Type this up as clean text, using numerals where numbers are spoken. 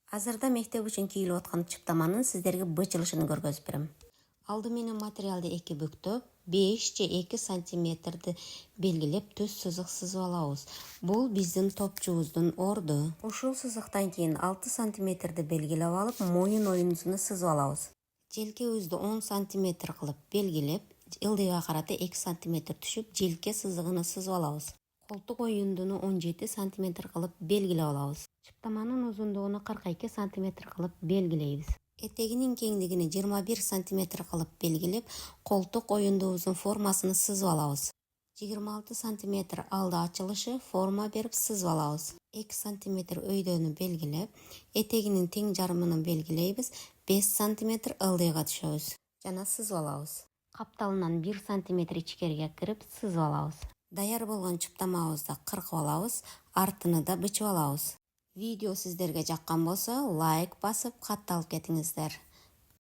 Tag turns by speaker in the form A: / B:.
A: Азырда мектеп үчүн кийилип аткан чыптаманын сиздерге бычылышын көргөзүп берем. Алды менен материалды эки бүктөп, 5 же 2 сантиметрди белгилеп төс сызык сызып алабыз. Бул биздин топчубуздун орду. Ушул сызыктан кийин 6 сантиметрди белгилеп алып, моюн оюнусуна сызып алабыз. Желкебизди 10 сантиметр кылып белгилеп, ылдыйга карата 2 сантиметр түшүп, желке сызыгына сызып алабыз. Колтук оюндуну 17 сантиметр кылып белгилеп алабыз. Чыптаманын узундугуну 42 сантиметр кылып белгилейбиз. Этегинин кеңдигини 21 сантиметр кылып белгилеп, колтук оюндубуздун формасыны сызып алабыз. 26 сантиметр алды ачылышы форма берип сызып алабыз. 2 сантиметр өйдөнү белгилеп, этегинин тең жарымын белгилейбиз. 5 сантиметр ылдыйга түшөбүз жана сызып алабыз. Капталынан 1 сантиметр ичкериге кирип сызып алабыз. Даяр болгон чыптамабызды кыркып алабыз, артыны да бычып алабыз. Видео сиздерге жаккан болсо, лайк басып, катталып кетиңиздер.